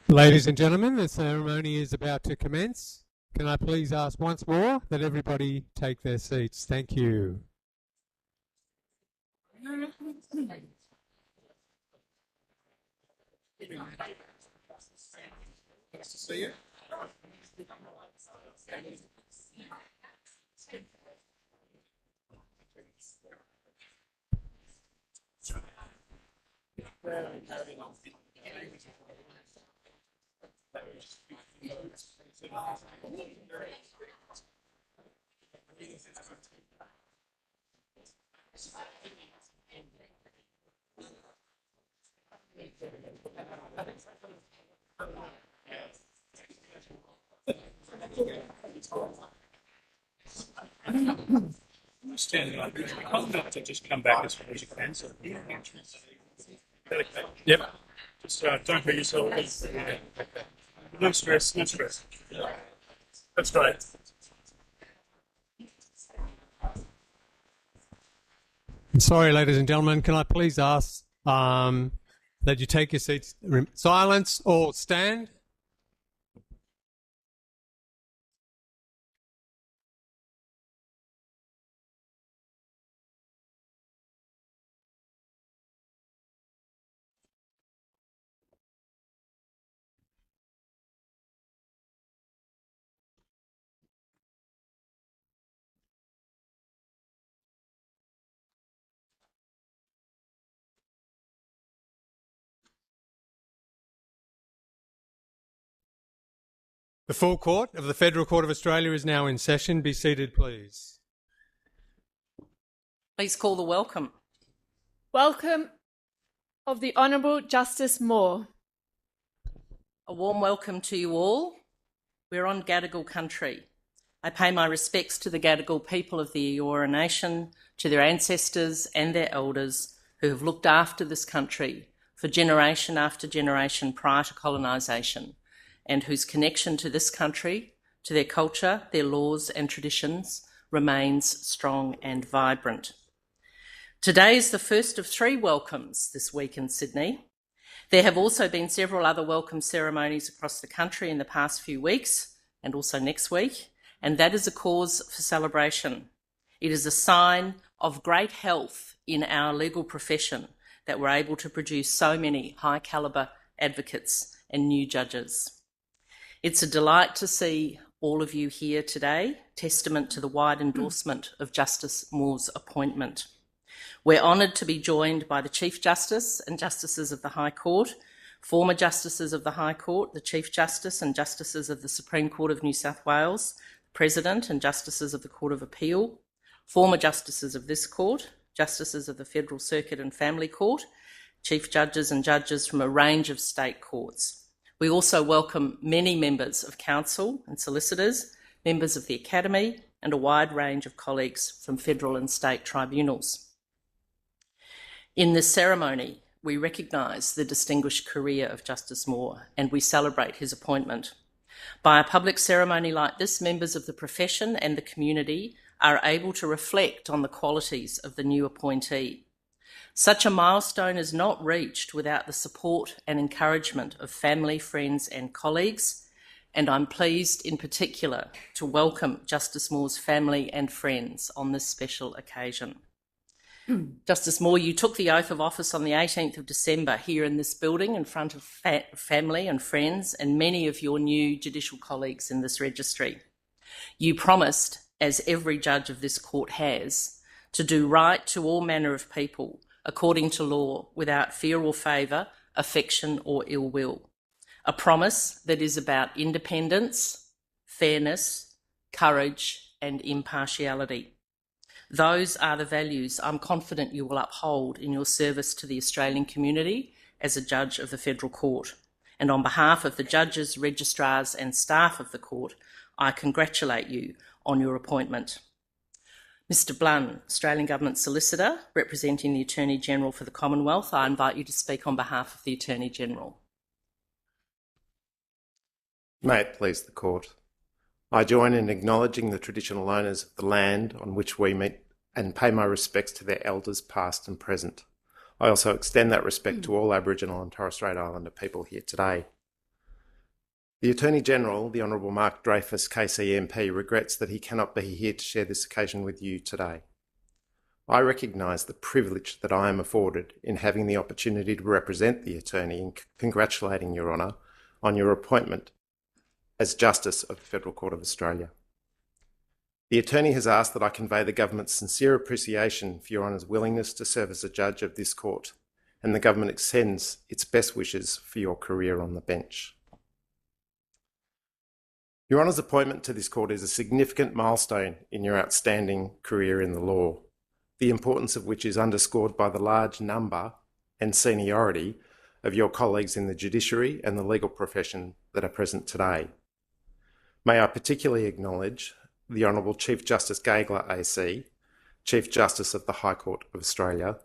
Ladies and gentlemen, the ceremony is about to commence. Can I please ask once more that everybody take their seats? Thank you. Nice to see you. Standing like this, you can't have to just come back as far as you can. So, yep. Just don't hurt yourself. No stress, no stress. That's great. I'm sorry, ladies and gentlemen, can I please ask that you take your seats, silence or stand? The full court of the Federal Court of Australia is now in session. Be seated, please. Please call the welcome. Welcome of the Honourable Justice Moore. A warm welcome to you all. We're on Gadigal country. I pay my respects to the Gadigal people of the Eora Nation, to their ancestors and their elders who have looked after this country for generation after generation prior to colonisation, and whose connection to this country, to their culture, their laws and traditions remains strong and vibrant. Today is the first of 3 welcomes this week in Sydney. There have also been several other welcome ceremonies across the country in the past few weeks and also next week, and that is a cause for celebration. It is a sign of great health in our legal profession that we're able to produce so many high calibre advocates and new judges. It's a delight to see all of you here today, testament to the wide endorsement of Justice Moore's appointment. We're honoured to be joined by the Chief Justice and Justices of the High Court, former Justices of the High Court, the Chief Justice and Justices of the Supreme Court of New South Wales, President and Justices of the Court of Appeal, former Justices of this Court, Justices of the Federal Circuit and Family Court, Chief Judges and Judges from a range of state courts. We also welcome many members of Council and solicitors, members of the Academy, and a wide range of colleagues from federal and state tribunals. In this ceremony, we recognise the distinguished career of Justice Moore and we celebrate his appointment. By a public ceremony like this, members of the profession and the community are able to reflect on the qualities of the new appointee. Such a milestone is not reached without the support and encouragement of family, friends and colleagues, and I'm pleased in particular to welcome Justice Moore's family and friends on this special occasion. Justice Moore, you took the oath of office on the 18th of December here in this building in front of family and friends and many of your new judicial colleagues in this registry. You promised, as every judge of this court has, to do right to all manner of people according to law, without fear or favour, affection or ill will. A promise that is about independence, fairness, courage and impartiality. Those are the values I'm confident you will uphold in your service to the Australian community as a judge of the Federal Court. And on behalf of the judges, registrars and staff of the court, I congratulate you on your appointment. Mr Blunn, Australian Government Solicitor, representing the Attorney-General for the Commonwealth, I invite you to speak on behalf of the Attorney-General. May it please the Court. I join in acknowledging the traditional owners of the land on which we meet and pay my respects to their elders past and present. I also extend that respect to all Aboriginal and Torres Strait Islander people here today. The Attorney-General, the Honourable Mark Dreyfus, KCMP, regrets that he cannot be here to share this occasion with you today. I recognise the privilege that I am afforded in having the opportunity to represent the Attorney in congratulating Your Honour on your appointment as Justice of the Federal Court of Australia. The Attorney has asked that I convey the Government's sincere appreciation for Your Honour's willingness to serve as a judge of this court, and the Government extends its best wishes for your career on the bench. Your Honour's appointment to this court is a significant milestone in your outstanding career in the law, the importance of which is underscored by the large number and seniority of your colleagues in the judiciary and the legal profession that are present today. May I particularly acknowledge the Honourable Chief Justice Gageler AC, Chief Justice of the High Court of Australia,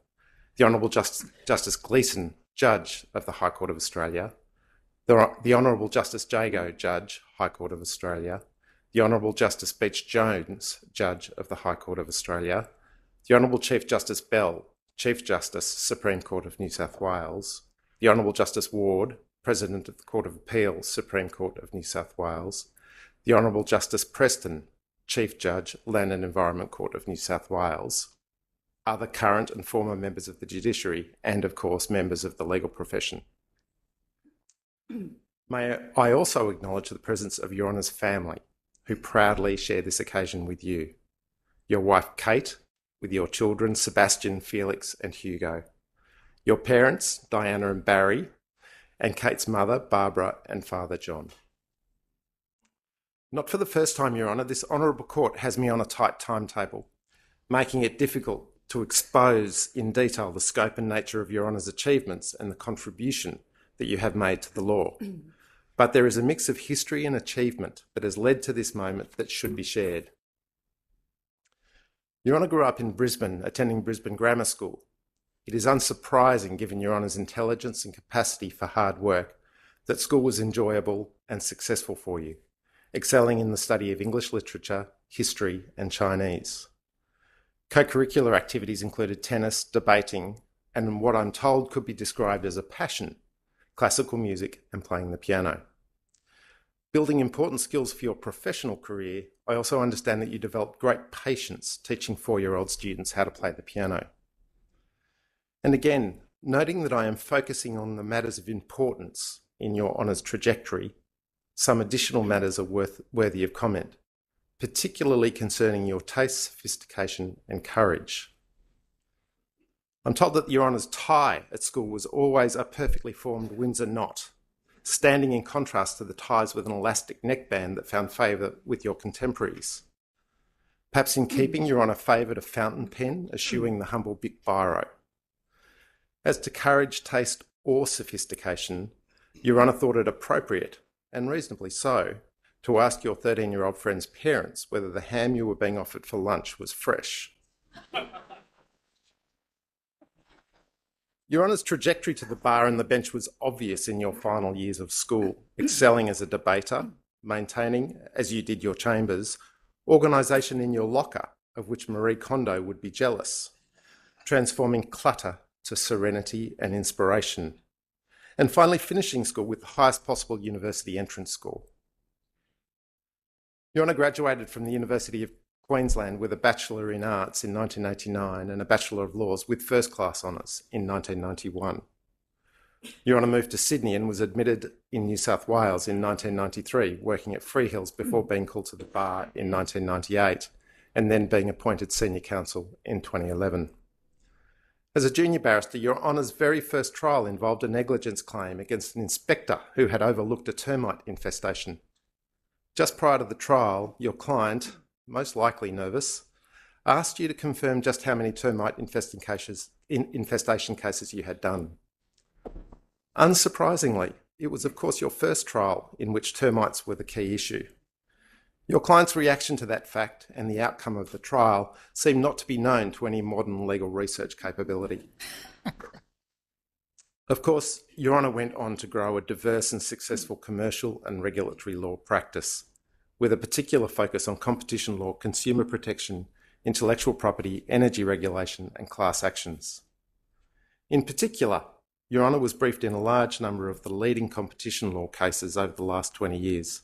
the Honourable Justice Gleeson, Judge of the High Court of Australia, the Honourable Justice Jago, Judge, High Court of Australia, the Honourable Justice Beach-Jones, Judge of the High Court of Australia, the Honourable Chief Justice Bell, Chief Justice, Supreme Court of New South Wales, the Honourable Justice Ward, President of the Court of Appeal, Supreme Court of New South Wales, the Honourable Justice Preston, Chief Judge, Land and Environment Court of New South Wales, other current and former members of the judiciary, and of course members of the legal profession. May I also acknowledge the presence of Your Honour's family, who proudly share this occasion with you. Your wife Kate, with your children Sebastian, Felix and Hugo. Your parents, Diana and Barry, and Kate's mother, Barbara, and father, John. Not for the first time, Your Honour, this Honourable Court has me on a tight timetable, making it difficult to expose in detail the scope and nature of Your Honour's achievements and the contribution that you have made to the law. But there is a mix of history and achievement that has led to this moment that should be shared. Your Honour grew up in Brisbane, attending Brisbane Grammar School. It is unsurprising, given Your Honour's intelligence and capacity for hard work, that school was enjoyable and successful for you, excelling in the study of English literature, history and Chinese. Co-curricular activities included tennis, debating, and what I'm told could be described as a passion, classical music and playing the piano. Building important skills for your professional career, I also understand that you developed great patience teaching 4-year-old students how to play the piano. And again, noting that I am focusing on the matters of importance in Your Honour's trajectory, some additional matters are worthy of comment, particularly concerning your taste, sophistication and courage. I'm told that Your Honour's tie at school was always a perfectly formed Windsor knot, standing in contrast to the ties with an elastic neckband that found favour with your contemporaries. Perhaps in keeping, Your Honour favoured a fountain pen, eschewing the humble Bic biro. As to courage, taste or sophistication, Your Honour thought it appropriate, and reasonably so, to ask your 13-year-old friend's parents whether the ham you were being offered for lunch was fresh. Your Honour's trajectory to the bar and the bench was obvious in your final years of school, excelling as a debater, maintaining, as you did your chambers, organisation in your locker, of which Marie Kondo would be jealous, transforming clutter to serenity and inspiration, and finally finishing school with the highest possible university entrance score. Your Honour graduated from the University of Queensland with a Bachelor in Arts in 1989 and a Bachelor of Laws with first-class honours in 1991. Your Honour moved to Sydney and was admitted in New South Wales in 1993, working at Freehills before being called to the bar in 1998 and then being appointed Senior Counsel in 2011. As a junior barrister, Your Honour's very first trial involved a negligence claim against an inspector who had overlooked a termite infestation. Just prior to the trial, your client, most likely nervous, asked you to confirm just how many termite infestation cases you had done. Unsurprisingly, it was of course your first trial in which termites were the key issue. Your client's reaction to that fact and the outcome of the trial seemed not to be known to any modern legal research capability. Of course, Your Honour went on to grow a diverse and successful commercial and regulatory law practice, with a particular focus on competition law, consumer protection, intellectual property, energy regulation, and class actions. In particular, Your Honour was briefed in a large number of the leading competition law cases over the last 20 years,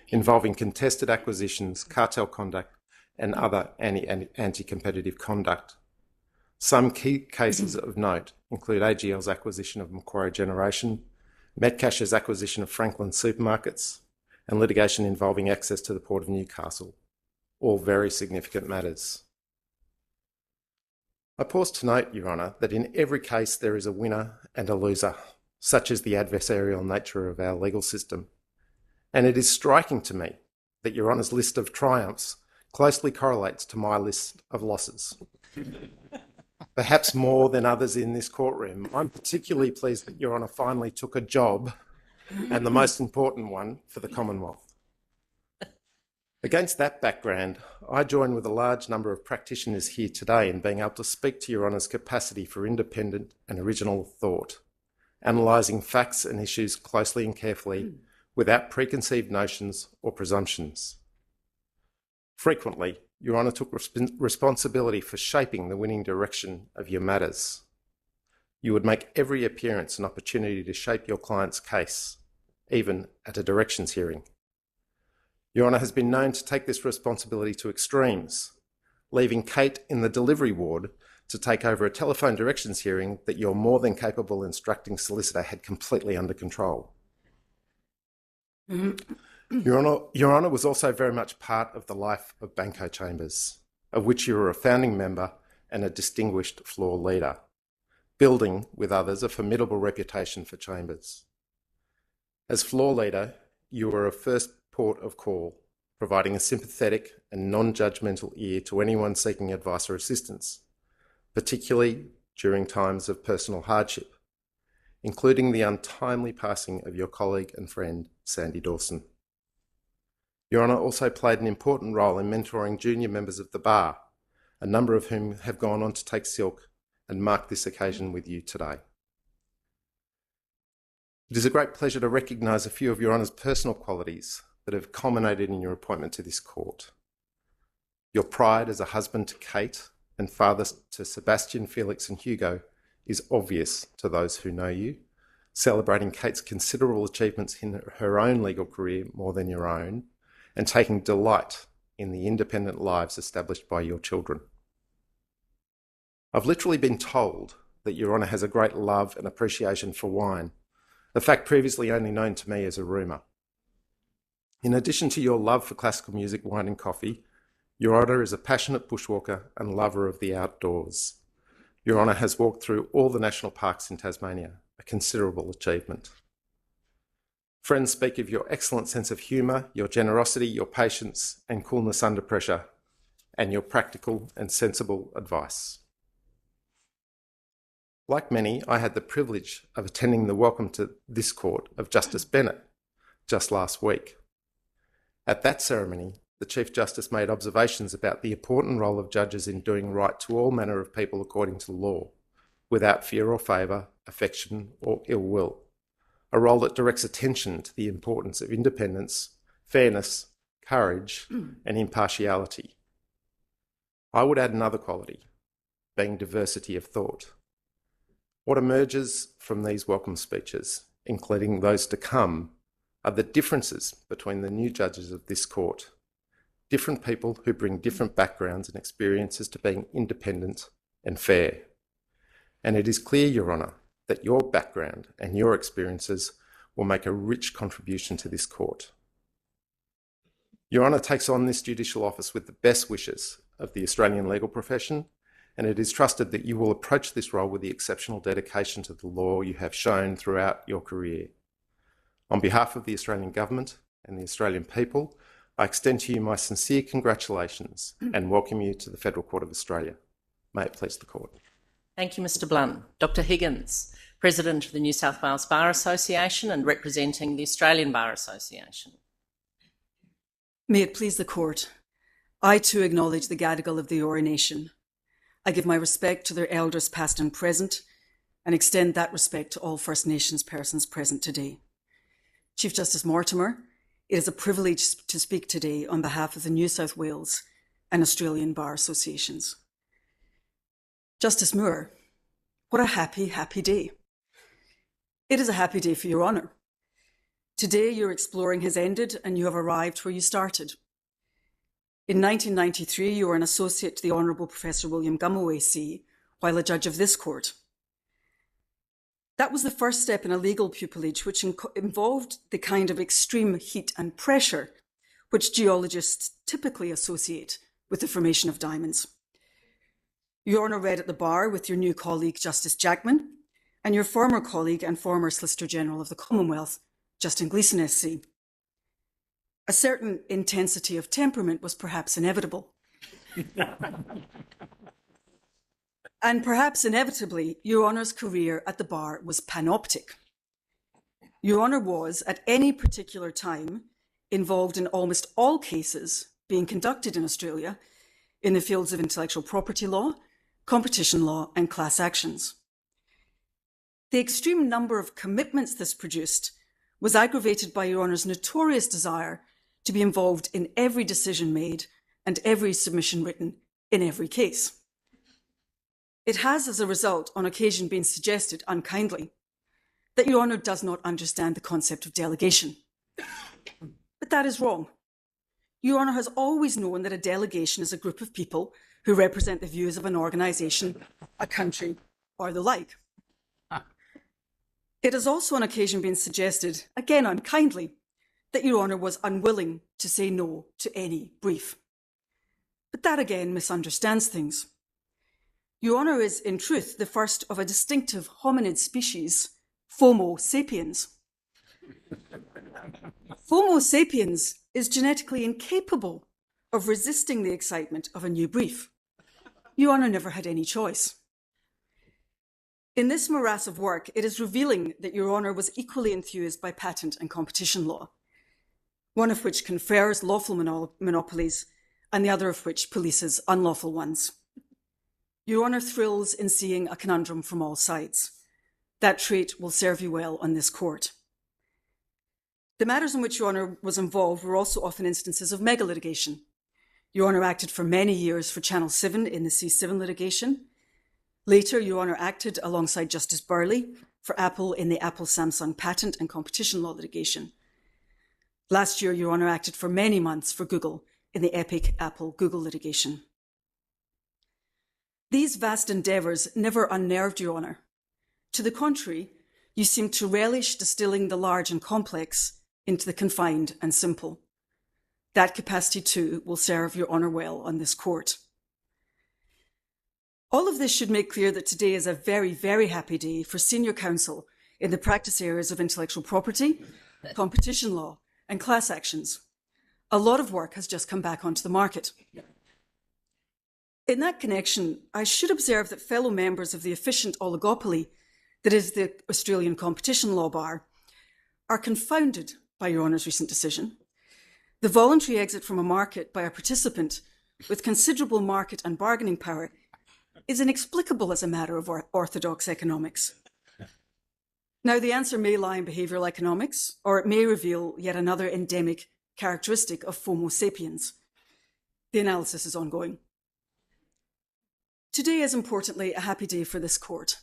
involving contested acquisitions, cartel conduct, and other anti-competitive conduct. Some key cases of note include AGL's acquisition of Macquarie Generation, Metcash's acquisition of Franklin Supermarkets, and litigation involving access to the Port of Newcastle, all very significant matters. I pause to note, Your Honour, that in every case there is a winner and a loser, such is the adversarial nature of our legal system. And it is striking to me that Your Honour's list of triumphs closely correlates to my list of losses. Perhaps more than others in this courtroom, I'm particularly pleased that Your Honour finally took a job, and the most important one, for the Commonwealth. Against that background, I join with a large number of practitioners here today in being able to speak to Your Honour's capacity for independent and original thought, analysing facts and issues closely and carefully without preconceived notions or presumptions. Frequently, Your Honour took responsibility for shaping the winning direction of your matters. You would make every appearance an opportunity to shape your client's case, even at a directions hearing. Your Honour has been known to take this responsibility to extremes, leaving Kate in the delivery ward to take over a telephone directions hearing that your more than capable instructing solicitor had completely under control. Your Honour was also very much part of the life of Banco Chambers, of which you were a founding member and a distinguished floor leader, building, with others, a formidable reputation for Chambers. As floor leader, you were a first port of call, providing a sympathetic and non-judgmental ear to anyone seeking advice or assistance, particularly during times of personal hardship, including the untimely passing of your colleague and friend, Sandy Dawson. Your Honour also played an important role in mentoring junior members of the bar, a number of whom have gone on to take silk and mark this occasion with you today. It is a great pleasure to recognise a few of Your Honour's personal qualities that have culminated in your appointment to this court. Your pride as a husband to Kate and father to Sebastian, Felix and Hugo is obvious to those who know you, celebrating Kate's considerable achievements in her own legal career more than your own, and taking delight in the independent lives established by your children. I've literally been told that Your Honour has a great love and appreciation for wine, a fact previously only known to me as a rumour. In addition to your love for classical music, wine and coffee, Your Honour is a passionate bushwalker and lover of the outdoors. Your Honour has walked through all the national parks in Tasmania, a considerable achievement. Friends speak of your excellent sense of humour, your generosity, your patience and coolness under pressure, and your practical and sensible advice. Like many, I had the privilege of attending the welcome to this court of Justice Bennett just last week. At that ceremony, the Chief Justice made observations about the important role of judges in doing right to all manner of people according to law, without fear or favour, affection or ill will, a role that directs attention to the importance of independence, fairness, courage and impartiality. I would add another quality, being diversity of thought. What emerges from these welcome speeches, including those to come, are the differences between the new judges of this court. Different people who bring different backgrounds and experiences to being independent and fair. And it is clear, Your Honour, that your background and your experiences will make a rich contribution to this court. Your Honour takes on this judicial office with the best wishes of the Australian legal profession, and it is trusted that you will approach this role with the exceptional dedication to the law you have shown throughout your career. On behalf of the Australian Government and the Australian people, I extend to you my sincere congratulations and welcome you to the Federal Court of Australia. May it please the Court. Thank you, Mr Blunt. Dr Higgins, President of the New South Wales Bar Association and representing the Australian Bar Association. May it please the Court. I too acknowledge the Gadigal of the Eora Nation. I give my respect to their elders past and present and extend that respect to all First Nations persons present today. Chief Justice Mortimer, it is a privilege to speak today on behalf of the New South Wales and Australian Bar Associations. Justice Moore, what a happy, happy day. It is a happy day for Your Honour. Today your exploring has ended and you have arrived where you started. In 1993, you were an associate to the Honourable Professor William Gummow AC, while a judge of this court. That was the first step in a legal pupillage which involved the kind of extreme heat and pressure which geologists typically associate with the formation of diamonds. Your Honour read at the bar with your new colleague, Justice Jackman, and your former colleague and former Solicitor General of the Commonwealth, Justin Gleeson SC. A certain intensity of temperament was perhaps inevitable. And perhaps inevitably, Your Honour's career at the bar was panoptic. Your Honour was, at any particular time, involved in almost all cases being conducted in Australia in the fields of intellectual property law, competition law, and class actions. The extreme number of commitments this produced was aggravated by Your Honour's notorious desire to be involved in every decision made and every submission written in every case. It has, as a result, on occasion been suggested, unkindly, that Your Honour does not understand the concept of delegation. But that is wrong. Your Honour has always known that a delegation is a group of people who represent the views of an organisation, a country, or the like. It has also on occasion been suggested, again unkindly, that Your Honour was unwilling to say no to any brief. But that again misunderstands things. Your Honour is, in truth, the first of a distinctive hominid species, Homo sapiens. Homo sapiens is genetically incapable of resisting the excitement of a new brief. Your Honour never had any choice. In this morass of work, it is revealing that Your Honour was equally enthused by patent and competition law, one of which confers lawful monopolies and the other of which polices unlawful ones. Your Honour thrills in seeing a conundrum from all sides. That trait will serve you well on this court. The matters in which Your Honour was involved were also often instances of mega litigation. Your Honour acted for many years for Channel 7 in the C7 litigation. Later, Your Honour acted alongside Justice Burley for Apple in the Apple-Samsung patent and competition law litigation. Last year, Your Honour acted for many months for Google in the Epic Apple-Google litigation. These vast endeavours never unnerved Your Honour. To the contrary, you seemed to relish distilling the large and complex into the confined and simple. That capacity, too, will serve Your Honour well on this court. All of this should make clear that today is a very, very happy day for senior counsel in the practice areas of intellectual property, competition law, and class actions. A lot of work has just come back onto the market. In that connection, I should observe that fellow members of the efficient oligopoly that is the Australian Competition Law Bar are confounded by Your Honour's recent decision. The voluntary exit from a market by a participant with considerable market and bargaining power is inexplicable as a matter of orthodox economics. Now, the answer may lie in behavioural economics, or it may reveal yet another endemic characteristic of Homo sapiens. The analysis is ongoing. Today is importantly a happy day for this court.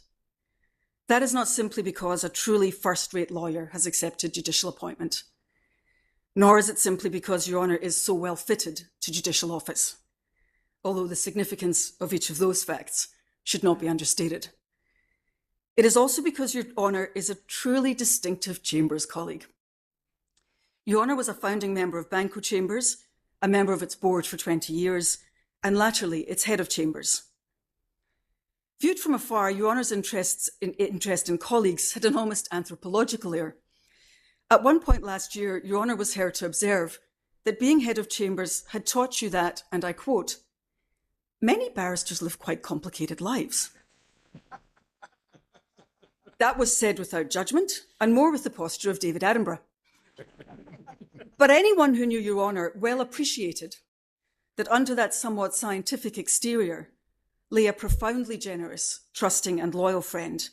That is not simply because a truly first-rate lawyer has accepted judicial appointment, nor is it simply because Your Honour is so well fitted to judicial office, although the significance of each of those facts should not be understated. It is also because Your Honour is a truly distinctive Chambers colleague. Your Honour was a founding member of Banco Chambers, a member of its board for 20 years, and latterly its head of Chambers. Viewed from afar, Your Honour's interest in colleagues had an almost anthropological air. At one point last year, Your Honour was heard to observe that being head of Chambers had taught you that, and I quote, "Many barristers live quite complicated lives." That was said without judgment, and more with the posture of David Attenborough. But anyone who knew Your Honour well appreciated that under that somewhat scientific exterior lay a profoundly generous, trusting and loyal friend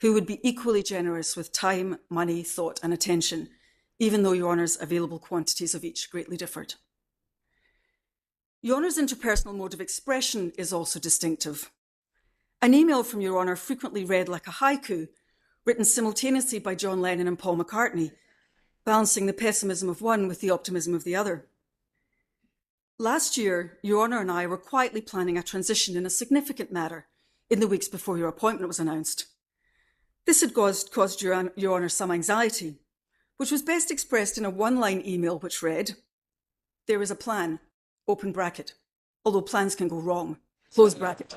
who would be equally generous with time, money, thought and attention even though Your Honour's available quantities of each greatly differed. Your Honour's interpersonal mode of expression is also distinctive. An email from Your Honour frequently read like a haiku, written simultaneously by John Lennon and Paul McCartney, balancing the pessimism of one with the optimism of the other. Last year, Your Honour and I were quietly planning a transition in a significant matter in the weeks before your appointment was announced. This had caused Your Honour some anxiety, which was best expressed in a one-line email which read, "There is a plan, open bracket, although plans can go wrong, close bracket."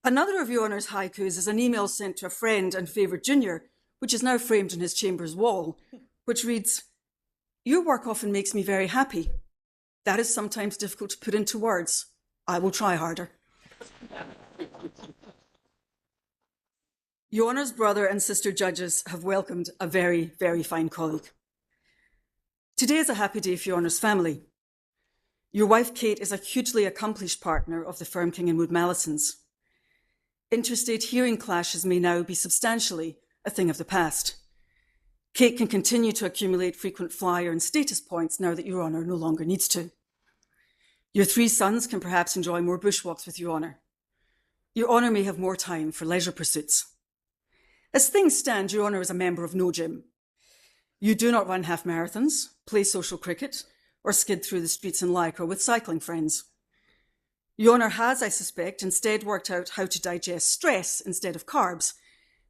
Another of Your Honour's haikus is an email sent to a friend and favourite junior, which is now framed on his chamber's wall, which reads, "Your work often makes me very happy. That is sometimes difficult to put into words. I will try harder." Your Honour's brother and sister judges have welcomed a very, very fine colleague. Today is a happy day for Your Honour's family. Your wife Kate is a hugely accomplished partner of the firm King & Wood Mallisons. Interstate hearing clashes may now be substantially a thing of the past. Kate can continue to accumulate frequent flyer and status points now that Your Honour no longer needs to. Your 3 sons can perhaps enjoy more bushwalks with Your Honour. Your Honour may have more time for leisure pursuits. As things stand, Your Honour is a member of no gym. You do not run half marathons, play social cricket, or skid through the streets in Lycra with cycling friends. Your Honour has, I suspect, instead worked out how to digest stress instead of carbs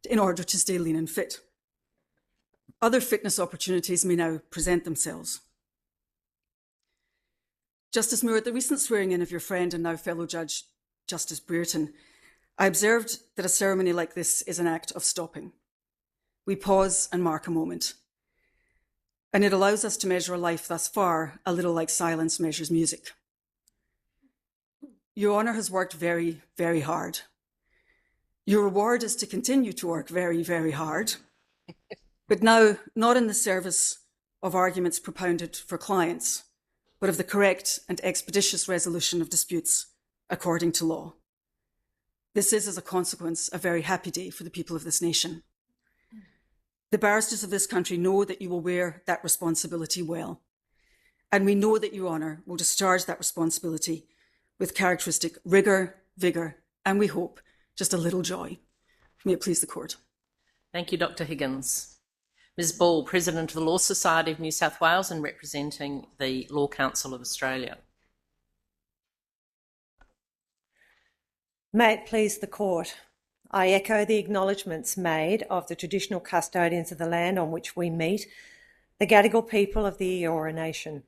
in order to stay lean and fit. Other fitness opportunities may now present themselves. Justice Moore, at the recent swearing-in of your friend and now fellow judge, Justice Brereton, I observed that a ceremony like this is an act of stopping. We pause and mark a moment. And it allows us to measure a life thus far, a little like silence measures music. Your Honour has worked very, very hard. Your reward is to continue to work very, very hard, but now not in the service of arguments propounded for clients, but of the correct and expeditious resolution of disputes according to law. This is, as a consequence, a very happy day for the people of this nation. The barristers of this country know that you will wear that responsibility well, and we know that Your Honour will discharge that responsibility with characteristic rigour, vigour, and we hope just a little joy. May it please the Court. Thank you, Dr. Higgins. Ms. Ball, President of the Law Society of New South Wales and representing the Law Council of Australia. May it please the Court. I echo the acknowledgements made of the traditional custodians of the land on which we meet, the Gadigal people of the Eora Nation.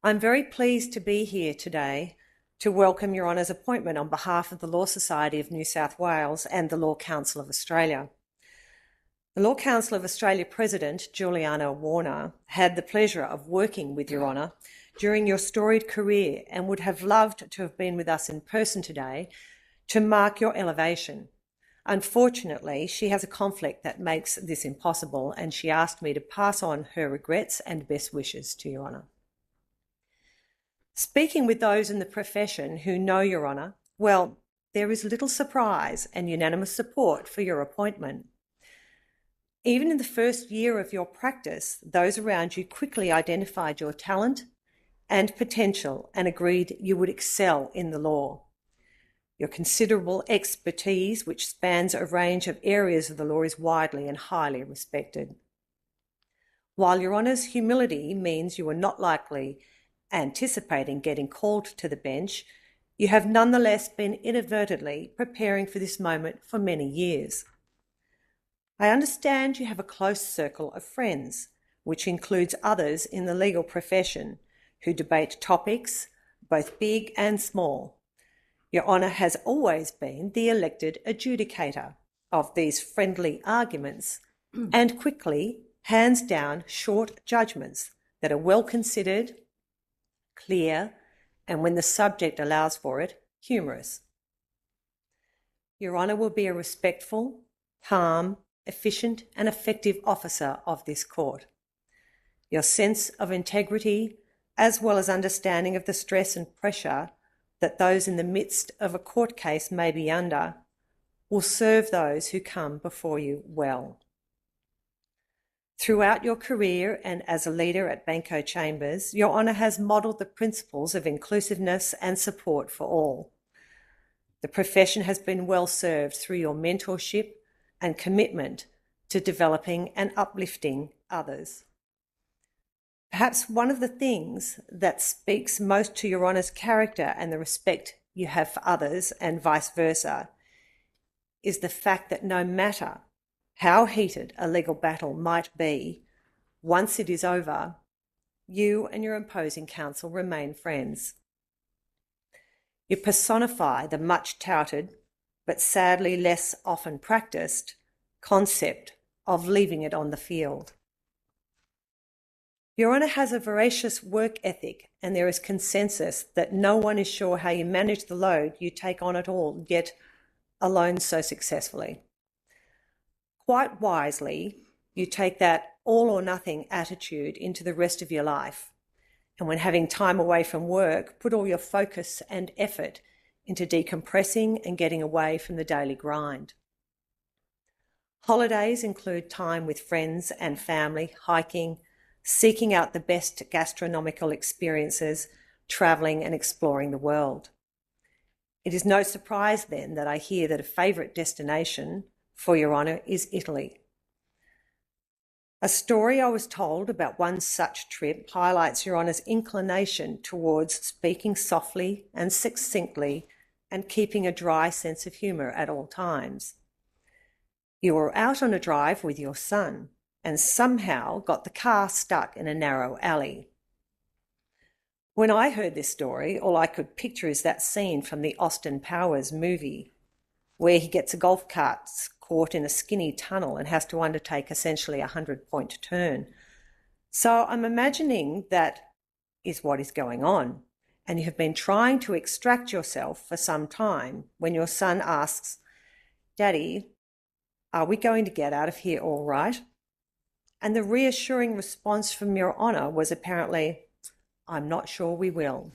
I'm very pleased to be here today to welcome Your Honour's appointment on behalf of the Law Society of New South Wales and the Law Council of Australia. The Law Council of Australia President, Juliana Warner, had the pleasure of working with Your Honour during your storied career and would have loved to have been with us in person today to mark your elevation. Unfortunately, she has a conflict that makes this impossible, and she asked me to pass on her regrets and best wishes to Your Honour. Speaking with those in the profession who know Your Honour, well, there is little surprise and unanimous support for your appointment. Even in the first year of your practice, those around you quickly identified your talent and potential and agreed you would excel in the law. Your considerable expertise, which spans a range of areas of the law, is widely and highly respected. While Your Honour's humility means you are not likely anticipating getting called to the bench, you have nonetheless been inadvertently preparing for this moment for many years. I understand you have a close circle of friends, which includes others in the legal profession, who debate topics, both big and small. Your Honour has always been the elected adjudicator of these friendly arguments and quickly hands down short judgments that are well considered, clear, and when the subject allows for it, humorous. Your Honour will be a respectful, calm, efficient and effective officer of this court. Your sense of integrity, as well as understanding of the stress and pressure that those in the midst of a court case may be under, will serve those who come before you well. Throughout your career and as a leader at Banco Chambers, Your Honour has modelled the principles of inclusiveness and support for all. The profession has been well served through your mentorship and commitment to developing and uplifting others. Perhaps one of the things that speaks most to Your Honour's character and the respect you have for others and vice versa is the fact that no matter how heated a legal battle might be, once it is over, you and your opposing counsel remain friends. You personify the much touted, but sadly less often practiced, concept of leaving it on the field. Your Honour has a voracious work ethic, and there is consensus that no one is sure how you manage the load you take on at all, yet alone so successfully. Quite wisely, you take that all or nothing attitude into the rest of your life, and when having time away from work, put all your focus and effort into decompressing and getting away from the daily grind. Holidays include time with friends and family, hiking, seeking out the best gastronomical experiences, travelling and exploring the world. It is no surprise then that I hear that a favourite destination for Your Honour is Italy. A story I was told about one such trip highlights Your Honour's inclination towards speaking softly and succinctly and keeping a dry sense of humour at all times. You were out on a drive with your son and somehow got the car stuck in a narrow alley. When I heard this story, all I could picture is that scene from the Austin Powers movie where he gets a golf cart caught in a skinny tunnel and has to undertake essentially a 100-point turn. So I'm imagining that is what is going on, and you have been trying to extract yourself for some time when your son asks, "Daddy, are we going to get out of here all right?" And the reassuring response from Your Honour was apparently, "I'm not sure we will."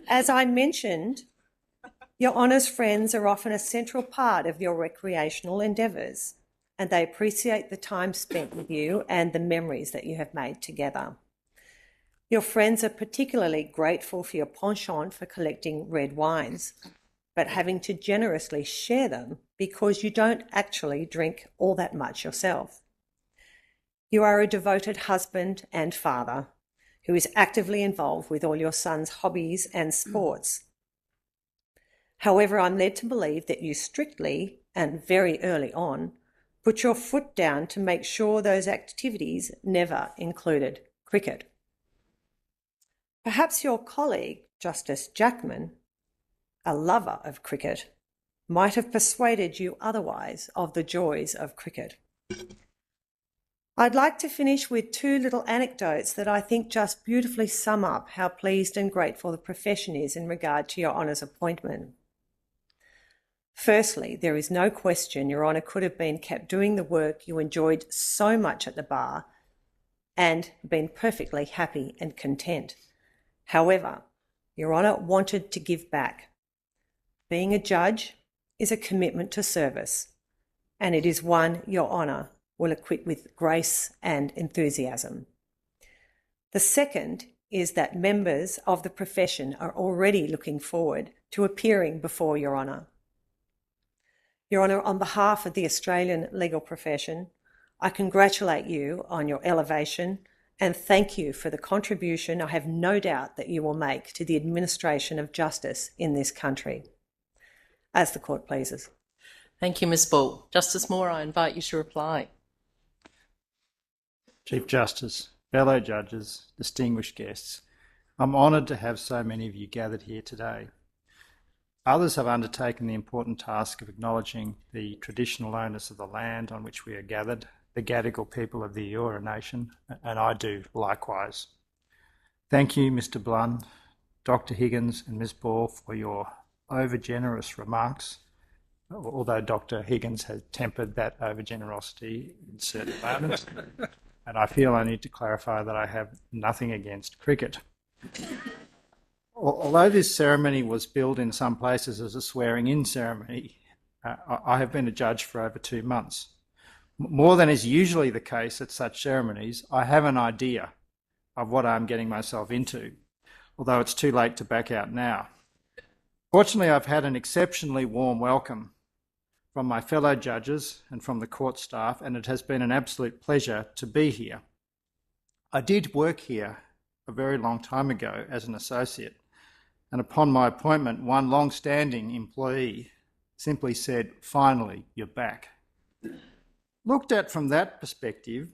As I mentioned, Your Honour's friends are often a central part of your recreational endeavours, and they appreciate the time spent with you and the memories that you have made together. Your friends are particularly grateful for your penchant for collecting red wines, but having to generously share them because you don't actually drink all that much yourself. You are a devoted husband and father who is actively involved with all your son's hobbies and sports. However, I'm led to believe that you strictly and very early on put your foot down to make sure those activities never included cricket. Perhaps your colleague, Justice Jackman, a lover of cricket, might have persuaded you otherwise of the joys of cricket. I'd like to finish with two little anecdotes that I think just beautifully sum up how pleased and grateful the profession is in regard to Your Honour's appointment. Firstly, there is no question Your Honour could have been kept doing the work you enjoyed so much at the bar and been perfectly happy and content. However, Your Honour wanted to give back. Being a judge is a commitment to service, and it is one Your Honour will acquit with grace and enthusiasm. The second is that members of the profession are already looking forward to appearing before Your Honour. Your Honour, on behalf of the Australian legal profession, I congratulate you on your elevation and thank you for the contribution I have no doubt that you will make to the administration of justice in this country. As the Court pleases. Thank you, Ms Ball. Justice Moore, I invite you to reply. Chief Justice, fellow judges, distinguished guests, I'm honoured to have so many of you gathered here today. Others have undertaken the important task of acknowledging the traditional owners of the land on which we are gathered, the Gadigal people of the Eora Nation, and I do likewise. Thank you, Mr Blunt, Dr Higgins and Ms Ball for your over-generous remarks, although Dr Higgins has tempered that over-generosity in certain moments. And I feel I need to clarify that I have nothing against cricket. Although this ceremony was billed in some places as a swearing-in ceremony, I have been a judge for over 2 months. More than is usually the case at such ceremonies, I have an idea of what I'm getting myself into, although it's too late to back out now. Fortunately, I've had an exceptionally warm welcome from my fellow judges and from the court staff, and it has been an absolute pleasure to be here. I did work here a very long time ago as an associate, and upon my appointment, one long-standing employee simply said, "Finally, you're back." Looked at from that perspective,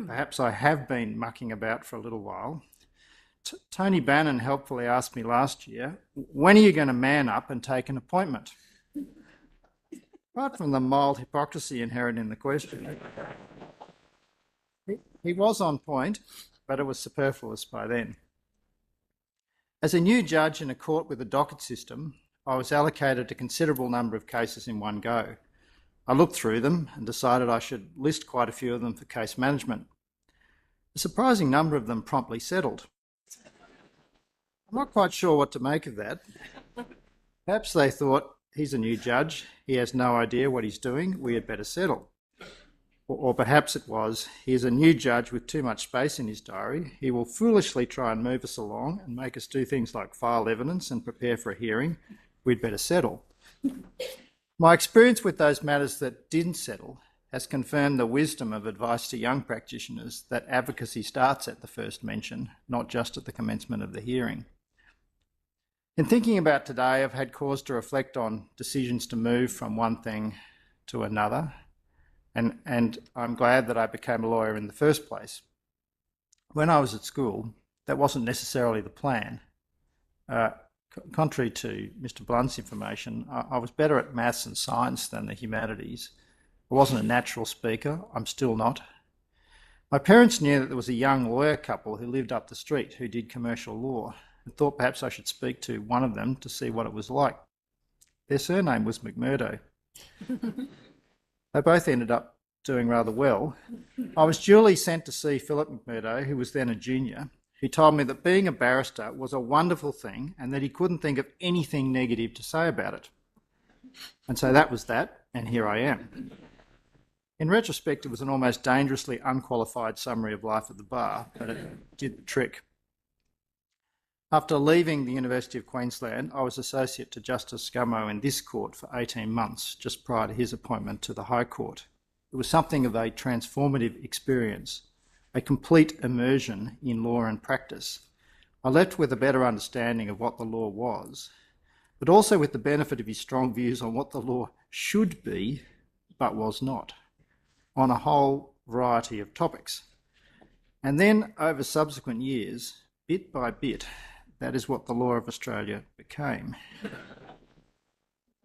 perhaps I have been mucking about for a little while. Tony Bannon helpfully asked me last year, "When are you going to man up and take an appointment?" Apart from the mild hypocrisy inherent in the question, he was on point, but it was superfluous by then. As a new judge in a court with a docket system, I was allocated a considerable number of cases in one go. I looked through them and decided I should list quite a few of them for case management. A surprising number of them promptly settled. I'm not quite sure what to make of that. Perhaps they thought, he's a new judge, he has no idea what he's doing, we had better settle. Or perhaps it was, he is a new judge with too much space in his diary, he will foolishly try and move us along and make us do things like file evidence and prepare for a hearing, we'd better settle. My experience with those matters that didn't settle has confirmed the wisdom of advice to young practitioners that advocacy starts at the first mention, not just at the commencement of the hearing. In thinking about today, I've had cause to reflect on decisions to move from one thing to another, and I'm glad that I became a lawyer in the first place. When I was at school, that wasn't necessarily the plan. Contrary to Mr. Blunt's information, I was better at maths and science than the humanities. I wasn't a natural speaker, I'm still not. My parents knew that there was a young lawyer couple who lived up the street who did commercial law, and thought perhaps I should speak to one of them to see what it was like. Their surname was McMurdo. They both ended up doing rather well. I was duly sent to see Philip McMurdo, who was then a junior. He told me that being a barrister was a wonderful thing and that he couldn't think of anything negative to say about it. And so that was that, and here I am. In retrospect, it was an almost dangerously unqualified summary of life at the bar, but it did the trick. After leaving the University of Queensland, I was associate to Justice Scummo in this court for 18 months, just prior to his appointment to the High Court. It was something of a transformative experience, a complete immersion in law and practice. I left with a better understanding of what the law was, but also with the benefit of his strong views on what the law should be, but was not, on a whole variety of topics. And then, over subsequent years, bit by bit, that is what the law of Australia became.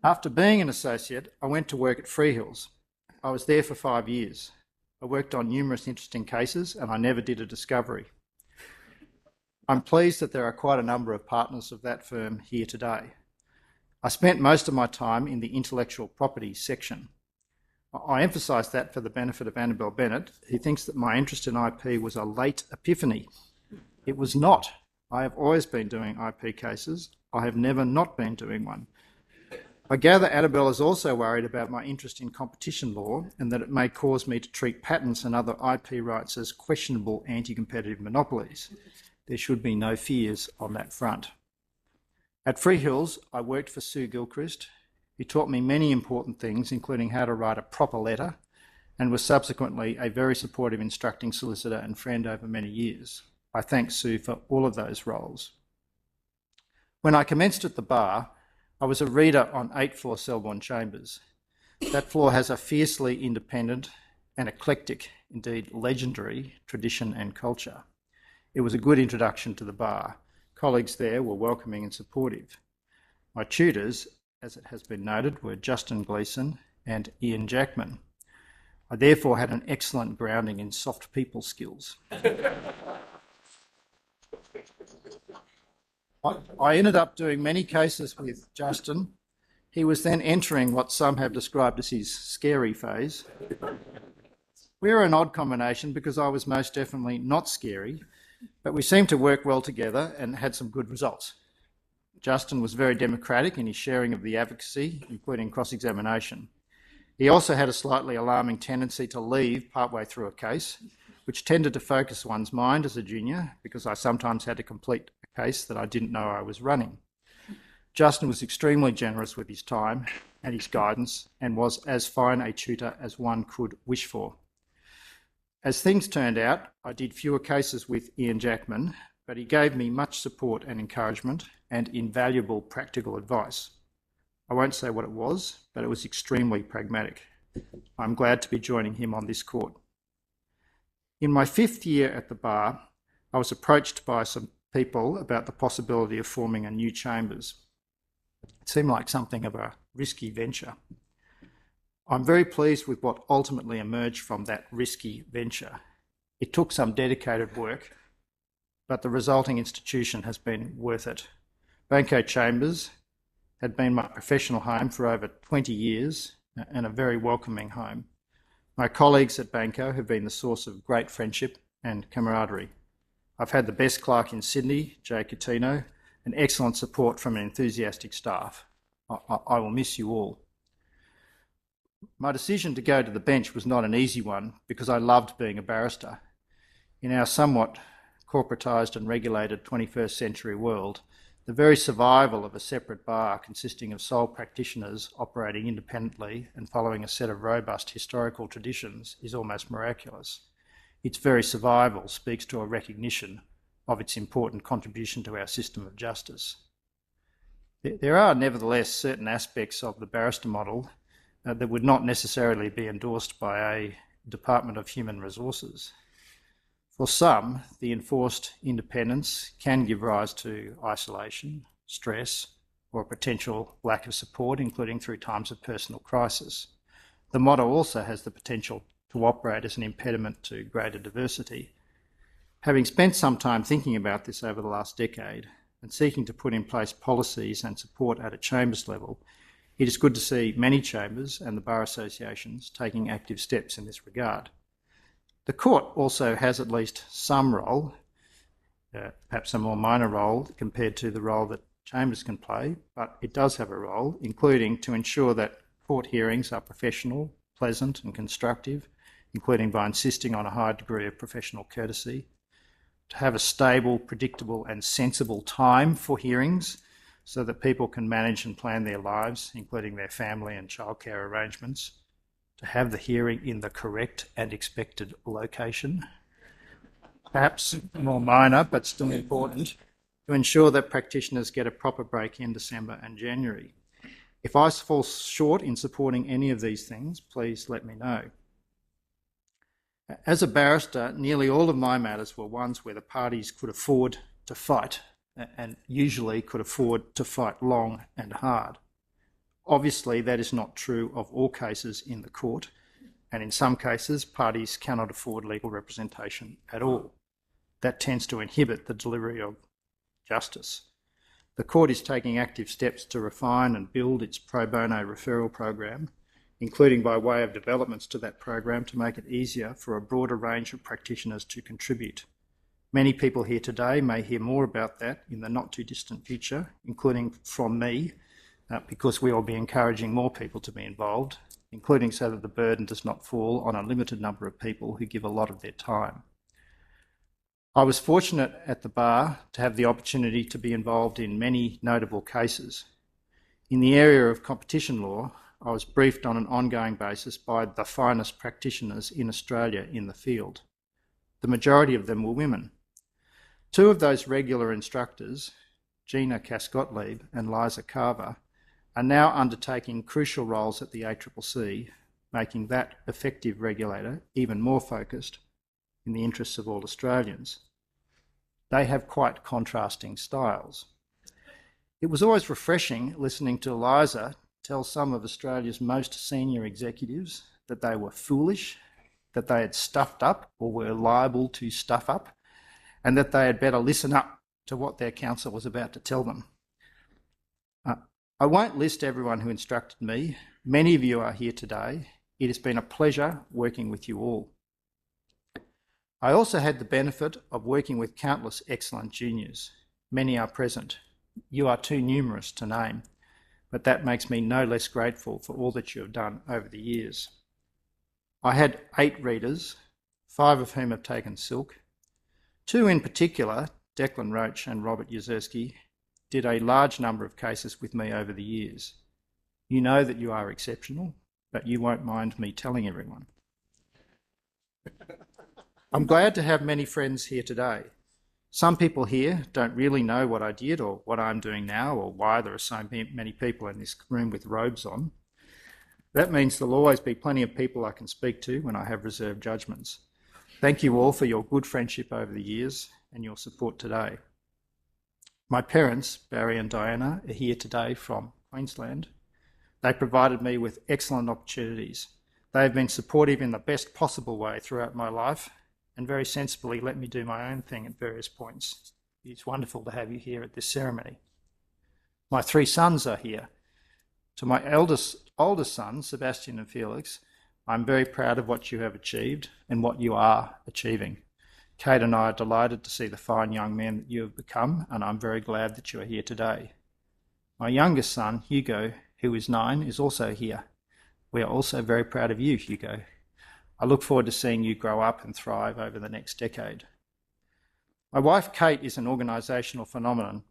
After being an associate, I went to work at Freehills. I was there for 5 years. I worked on numerous interesting cases and I never did a discovery. I'm pleased that there are quite a number of partners of that firm here today. I spent most of my time in the intellectual property section. I emphasise that for the benefit of Annabel Bennett, who thinks that my interest in IP was a late epiphany. It was not. I have always been doing IP cases. I have never not been doing one. I gather Annabel is also worried about my interest in competition law and that it may cause me to treat patents and other IP rights as questionable anti-competitive monopolies. There should be no fears on that front. At Freehills, I worked for Sue Gilchrist, who taught me many important things, including how to write a proper letter, and was subsequently a very supportive instructing solicitor and friend over many years. I thank Sue for all of those roles. When I commenced at the bar, I was a reader on 8th floor Selborne Chambers. That floor has a fiercely independent and eclectic, indeed legendary, tradition and culture. It was a good introduction to the bar. Colleagues there were welcoming and supportive. My tutors, as it has been noted, were Justin Gleeson and Ian Jackman. I therefore had an excellent grounding in soft people skills. I ended up doing many cases with Justin. He was then entering what some have described as his scary phase. We were an odd combination because I was most definitely not scary, but we seemed to work well together and had some good results. Justin was very democratic in his sharing of the advocacy, including cross-examination. He also had a slightly alarming tendency to leave partway through a case, which tended to focus one's mind as a junior, because I sometimes had to complete a case that I didn't know I was running. Justin was extremely generous with his time and his guidance, and was as fine a tutor as one could wish for. As things turned out, I did fewer cases with Ian Jackman, but he gave me much support and encouragement and invaluable practical advice. I won't say what it was, but it was extremely pragmatic. I'm glad to be joining him on this court. In my 5th year at the bar, I was approached by some people about the possibility of forming a new chambers. It seemed like something of a risky venture. I'm very pleased with what ultimately emerged from that risky venture. It took some dedicated work, but the resulting institution has been worth it. Banco Chambers had been my professional home for over 20 years and a very welcoming home. My colleagues at Banco have been the source of great friendship and camaraderie. I've had the best clerk in Sydney, Jay Coutinho, and excellent support from an enthusiastic staff. I will miss you all. My decision to go to the bench was not an easy one because I loved being a barrister. In our somewhat corporatised and regulated 21st century world, the very survival of a separate bar consisting of sole practitioners operating independently and following a set of robust historical traditions is almost miraculous. Its very survival speaks to a recognition of its important contribution to our system of justice. There are nevertheless certain aspects of the barrister model that would not necessarily be endorsed by a Department of Human Resources. For some, the enforced independence can give rise to isolation, stress, or a potential lack of support, including through times of personal crisis. The model also has the potential to operate as an impediment to greater diversity. Having spent some time thinking about this over the last decade and seeking to put in place policies and support at a chambers level, it is good to see many chambers and the bar associations taking active steps in this regard. The court also has at least some role, perhaps a more minor role compared to the role that chambers can play, but it does have a role, including to ensure that court hearings are professional, pleasant and constructive, including by insisting on a high degree of professional courtesy, to have a stable, predictable and sensible time for hearings so that people can manage and plan their lives, including their family and childcare arrangements, to have the hearing in the correct and expected location, perhaps more minor but still important, to ensure that practitioners get a proper break in December and January. If I fall short in supporting any of these things, please let me know. As a barrister, nearly all of my matters were ones where the parties could afford to fight, and usually could afford to fight long and hard. Obviously, that is not true of all cases in the court, and in some cases, parties cannot afford legal representation at all. That tends to inhibit the delivery of justice. The court is taking active steps to refine and build its pro bono referral program, including by way of developments to that program to make it easier for a broader range of practitioners to contribute. Many people here today may hear more about that in the not too distant future, including from me, because we will be encouraging more people to be involved, including so that the burden does not fall on a limited number of people who give a lot of their time. I was fortunate at the bar to have the opportunity to be involved in many notable cases. In the area of competition law, I was briefed on an ongoing basis by the finest practitioners in Australia in the field. The majority of them were women. Two of those regular instructors, Gina Cass-Gottlieb and Liza Carver, are now undertaking crucial roles at the ACCC, making that effective regulator even more focused in the interests of all Australians. They have quite contrasting styles. It was always refreshing listening to Liza tell some of Australia's most senior executives that they were foolish, that they had stuffed up or were liable to stuff up, and that they had better listen up to what their counsel was about to tell them. I won't list everyone who instructed me. Many of you are here today. It has been a pleasure working with you all. I also had the benefit of working with countless excellent juniors. Many are present. You are too numerous to name, but that makes me no less grateful for all that you have done over the years. I had 8 readers, 5 of whom have taken silk. 2 in particular, Declan Roach and Robert Yazerski, did a large number of cases with me over the years. You know that you are exceptional, but you won't mind me telling everyone. I'm glad to have many friends here today. Some people here don't really know what I did or what I'm doing now or why there are so many people in this room with robes on. That means there'll always be plenty of people I can speak to when I have reserved judgments. Thank you all for your good friendship over the years and your support today. My parents, Barry and Diana, are here today from Queensland. They provided me with excellent opportunities. They have been supportive in the best possible way throughout my life and very sensibly let me do my own thing at various points. It's wonderful to have you here at this ceremony. My 3 sons are here. To my oldest sons, Sebastian and Felix, I'm very proud of what you have achieved and what you are achieving. Kate and I are delighted to see the fine young men that you have become, and I'm very glad that you are here today. My youngest son, Hugo, who is 9, is also here. We are also very proud of you, Hugo. I look forward to seeing you grow up and thrive over the next decade. My wife, Kate, is an organisational phenomenon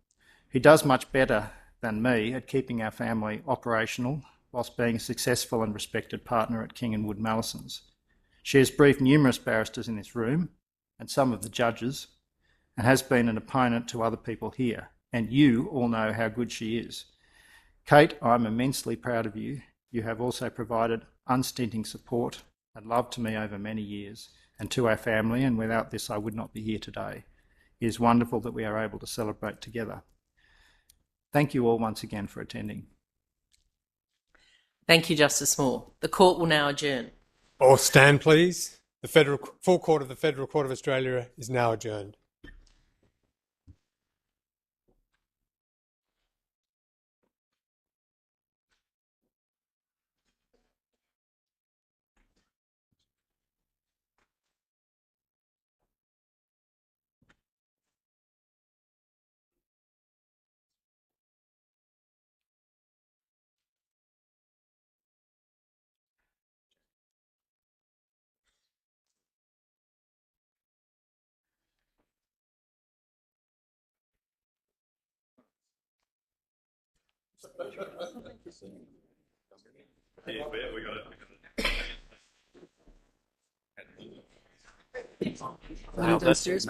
who does much better than me at keeping our family operational whilst being a successful and respected partner at King & Wood Mallesons. She has briefed numerous barristers in this room and some of the judges and has been an opponent to other people here, and you all know how good she is. Kate, I'm immensely proud of you. You have also provided unstinting support and love to me over many years and to our family, and without this I would not be here today. It is wonderful that we are able to celebrate together. Thank you all once again for attending. Thank you, Justice Moore. The court will now adjourn. All stand, please. The full court of the Federal Court of Australia is now adjourned. Downstairs.